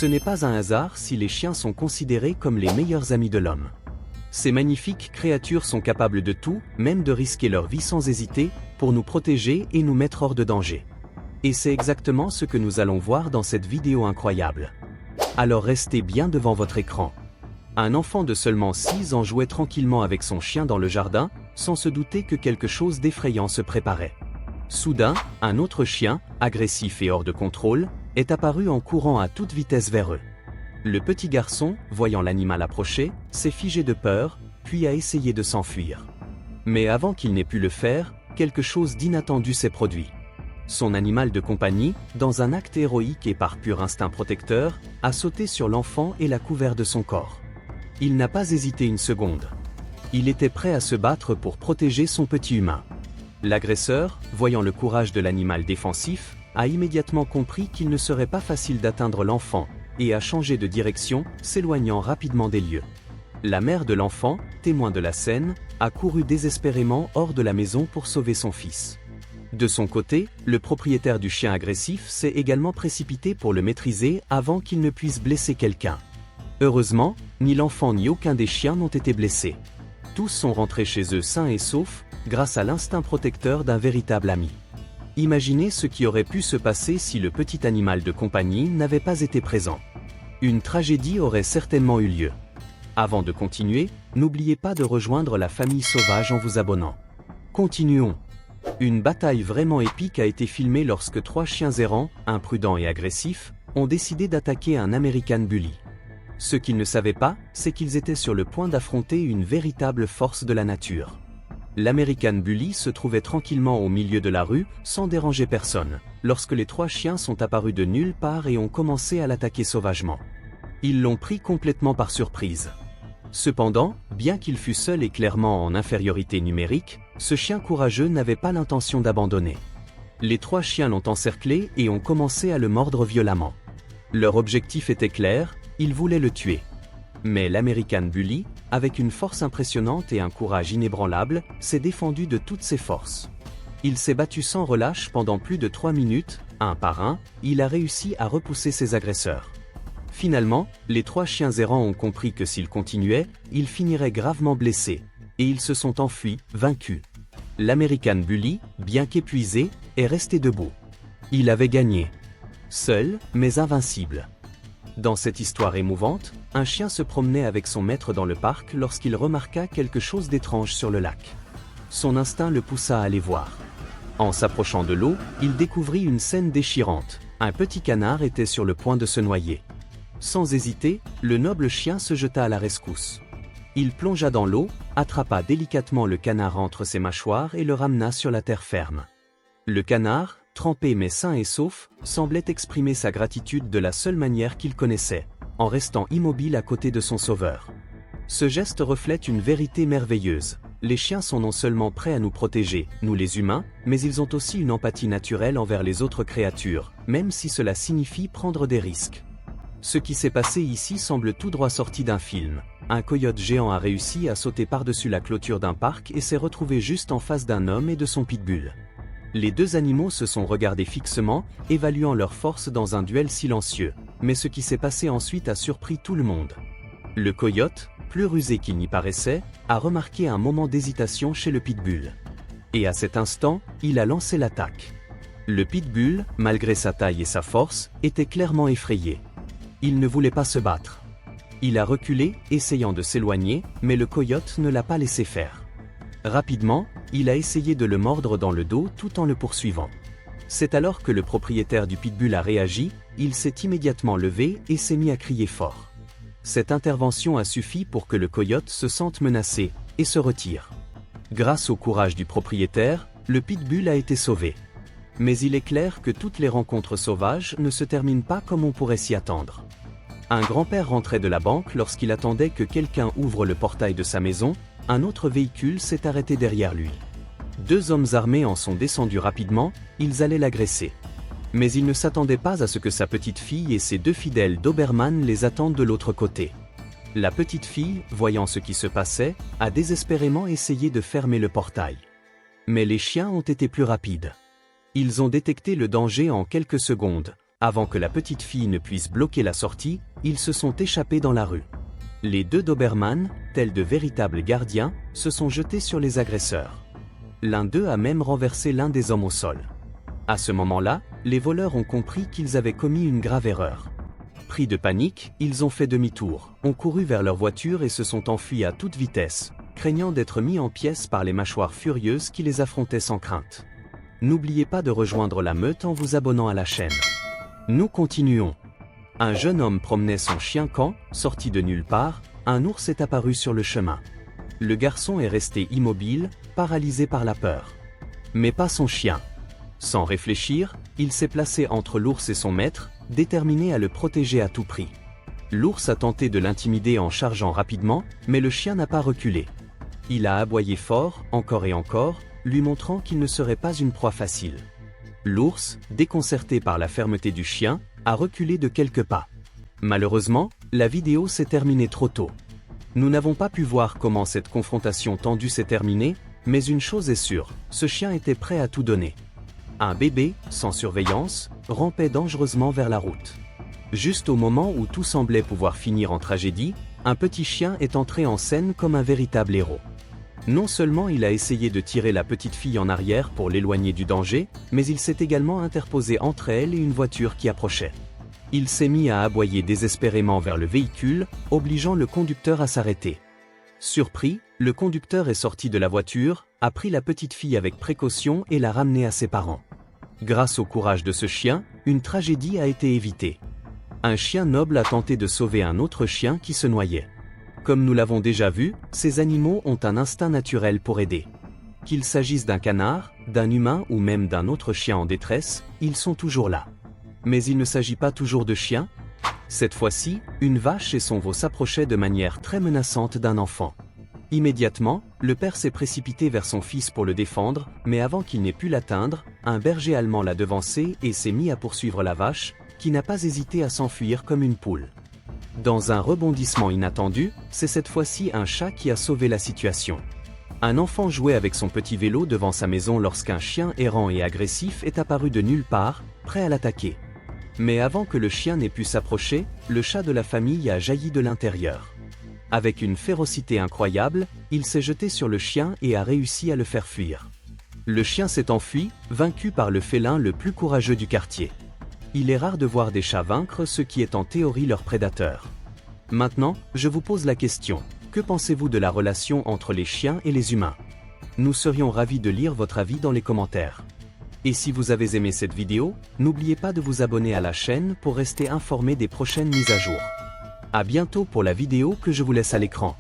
Ce n'est pas un hasard si les chiens sont considérés comme les meilleurs amis de l'homme. Ces magnifiques créatures sont capables de tout, même de risquer leur vie sans hésiter, pour nous protéger et nous mettre hors de danger. Et c'est exactement ce que nous allons voir dans cette vidéo incroyable. Alors restez bien devant votre écran. Un enfant de seulement 6 ans jouait tranquillement avec son chien dans le jardin, sans se douter que quelque chose d'effrayant se préparait. Soudain, un autre chien, agressif et hors de contrôle, est apparu en courant à toute vitesse vers eux. Le petit garçon, voyant l'animal approcher, s'est figé de peur, puis a essayé de s'enfuir. Mais avant qu'il n'ait pu le faire, quelque chose d'inattendu s'est produit. Son animal de compagnie, dans un acte héroïque et par pur instinct protecteur, a sauté sur l'enfant et l'a couvert de son corps. Il n'a pas hésité une seconde. Il était prêt à se battre pour protéger son petit humain. L'agresseur, voyant le courage de l'animal défensif, a immédiatement compris qu'il ne serait pas facile d'atteindre l'enfant, et a changé de direction, s'éloignant rapidement des lieux. La mère de l'enfant, témoin de la scène, a couru désespérément hors de la maison pour sauver son fils. De son côté, le propriétaire du chien agressif s'est également précipité pour le maîtriser avant qu'il ne puisse blesser quelqu'un. Heureusement, ni l'enfant ni aucun des chiens n'ont été blessés. Tous sont rentrés chez eux sains et saufs, grâce à l'instinct protecteur d'un véritable ami. Imaginez ce qui aurait pu se passer si le petit animal de compagnie n'avait pas été présent. Une tragédie aurait certainement eu lieu. Avant de continuer, n'oubliez pas de rejoindre la famille sauvage en vous abonnant. Continuons. Une bataille vraiment épique a été filmée lorsque 3 chiens errants, imprudents et agressifs, ont décidé d'attaquer un American Bully. Ce qu'ils ne savaient pas, c'est qu'ils étaient sur le point d'affronter une véritable force de la nature. L'American Bully se trouvait tranquillement au milieu de la rue, sans déranger personne, lorsque les 3 chiens sont apparus de nulle part et ont commencé à l'attaquer sauvagement. Ils l'ont pris complètement par surprise. Cependant, bien qu'il fût seul et clairement en infériorité numérique, ce chien courageux n'avait pas l'intention d'abandonner. Les 3 chiens l'ont encerclé et ont commencé à le mordre violemment. Leur objectif était clair, ils voulaient le tuer. Mais l'American Bully, avec une force impressionnante et un courage inébranlable, s'est défendu de toutes ses forces. Il s'est battu sans relâche pendant plus de 3 minutes, un par un, il a réussi à repousser ses agresseurs. Finalement, les 3 chiens errants ont compris que s'ils continuaient, ils finiraient gravement blessés, et ils se sont enfuis, vaincus. L'American Bully, bien qu'épuisé, est resté debout. Il avait gagné. Seul, mais invincible. Dans cette histoire émouvante, un chien se promenait avec son maître dans le parc lorsqu'il remarqua quelque chose d'étrange sur le lac. Son instinct le poussa à aller voir. En s'approchant de l'eau, il découvrit une scène déchirante. Un petit canard était sur le point de se noyer. Sans hésiter, le noble chien se jeta à la rescousse. Il plongea dans l'eau, attrapa délicatement le canard entre ses mâchoires et le ramena sur la terre ferme. Le canard, trempé mais sain et sauf, semblait exprimer sa gratitude de la seule manière qu'il connaissait, en restant immobile à côté de son sauveur. Ce geste reflète une vérité merveilleuse. Les chiens sont non seulement prêts à nous protéger, nous les humains, mais ils ont aussi une empathie naturelle envers les autres créatures, même si cela signifie prendre des risques. Ce qui s'est passé ici semble tout droit sorti d'un film. Un coyote géant a réussi à sauter par-dessus la clôture d'un parc et s'est retrouvé juste en face d'un homme et de son pitbull. Les 2 animaux se sont regardés fixement, évaluant leurs forces dans un duel silencieux, mais ce qui s'est passé ensuite a surpris tout le monde. Le coyote, plus rusé qu'il n'y paraissait, a remarqué un moment d'hésitation chez le pitbull. Et à cet instant, il a lancé l'attaque. Le pitbull, malgré sa taille et sa force, était clairement effrayé. Il ne voulait pas se battre. Il a reculé, essayant de s'éloigner, mais le coyote ne l'a pas laissé faire. Rapidement, il a essayé de le mordre dans le dos tout en le poursuivant. C'est alors que le propriétaire du pitbull a réagi, il s'est immédiatement levé et s'est mis à crier fort. Cette intervention a suffi pour que le coyote se sente menacé et se retire. Grâce au courage du propriétaire, le pitbull a été sauvé. Mais il est clair que toutes les rencontres sauvages ne se terminent pas comme on pourrait s'y attendre. Un grand-père rentrait de la banque lorsqu'il attendait que quelqu'un ouvre le portail de sa maison, un autre véhicule s'est arrêté derrière lui. 2 hommes armés en sont descendus rapidement, ils allaient l'agresser. Mais il ne s'attendait pas à ce que sa petite fille et ses 2 fidèles Doberman les attendent de l'autre côté. La petite fille, voyant ce qui se passait, a désespérément essayé de fermer le portail. Mais les chiens ont été plus rapides. Ils ont détecté le danger en quelques secondes, Avant que la petite fille ne puisse bloquer la sortie, ils se sont échappés dans la rue. Les deux Doberman, tels de véritables gardiens, se sont jetés sur les agresseurs. L'un d'eux a même renversé l'un des hommes au sol. À ce moment-là, les voleurs ont compris qu'ils avaient commis une grave erreur. Pris de panique, ils ont fait demi-tour, ont couru vers leur voiture et se sont enfuis à toute vitesse, craignant d'être mis en pièces par les mâchoires furieuses qui les affrontaient sans crainte. N'oubliez pas de rejoindre la meute en vous abonnant à la chaîne. Nous continuons. Un jeune homme promenait son chien quand, sorti de nulle part, un ours est apparu sur le chemin. Le garçon est resté immobile, paralysé par la peur. Mais pas son chien. Sans réfléchir, il s'est placé entre l'ours et son maître, déterminé à le protéger à tout prix. L'ours a tenté de l'intimider en chargeant rapidement, mais le chien n'a pas reculé. Il a aboyé fort, encore et encore, lui montrant qu'il ne serait pas une proie facile. L'ours, déconcerté par la fermeté du chien, a reculé de quelques pas. Malheureusement, la vidéo s'est terminée trop tôt. Nous n'avons pas pu voir comment cette confrontation tendue s'est terminée, mais une chose est sûre, ce chien était prêt à tout donner. Un bébé, sans surveillance, rampait dangereusement vers la route. Juste au moment où tout semblait pouvoir finir en tragédie, un petit chien est entré en scène comme un véritable héros. Non seulement il a essayé de tirer la petite fille en arrière pour l'éloigner du danger, mais il s'est également interposé entre elle et une voiture qui approchait. Il s'est mis à aboyer désespérément vers le véhicule, obligeant le conducteur à s'arrêter. Surpris, le conducteur est sorti de la voiture, a pris la petite fille avec précaution et l'a ramenée à ses parents. Grâce au courage de ce chien, une tragédie a été évitée. Un chien noble a tenté de sauver un autre chien qui se noyait. Comme nous l'avons déjà vu, ces animaux ont un instinct naturel pour aider. Qu'il s'agisse d'un canard, d'un humain ou même d'un autre chien en détresse, ils sont toujours là. Mais il ne s'agit pas toujours de chiens. Cette fois-ci, une vache et son veau s'approchaient de manière très menaçante d'un enfant. Immédiatement, le père s'est précipité vers son fils pour le défendre, mais avant qu'il n'ait pu l'atteindre, un berger allemand l'a devancé et s'est mis à poursuivre la vache, qui n'a pas hésité à s'enfuir comme une poule. Dans un rebondissement inattendu, c'est cette fois-ci un chat qui a sauvé la situation. Un enfant jouait avec son petit vélo devant sa maison lorsqu'un chien errant et agressif est apparu de nulle part, prêt à l'attaquer. Mais avant que le chien n'ait pu s'approcher, le chat de la famille a jailli de l'intérieur. Avec une férocité incroyable, il s'est jeté sur le chien et a réussi à le faire fuir. Le chien s'est enfui, vaincu par le félin le plus courageux du quartier. Il est rare de voir des chats vaincre ce qui est en théorie leur prédateur. Maintenant, je vous pose la question, que pensez-vous de la relation entre les chiens et les humains? Nous serions ravis de lire votre avis dans les commentaires. Et si vous avez aimé cette vidéo, n'oubliez pas de vous abonner à la chaîne pour rester informé des prochaines mises à jour. À bientôt pour la vidéo que je vous laisse à l'écran.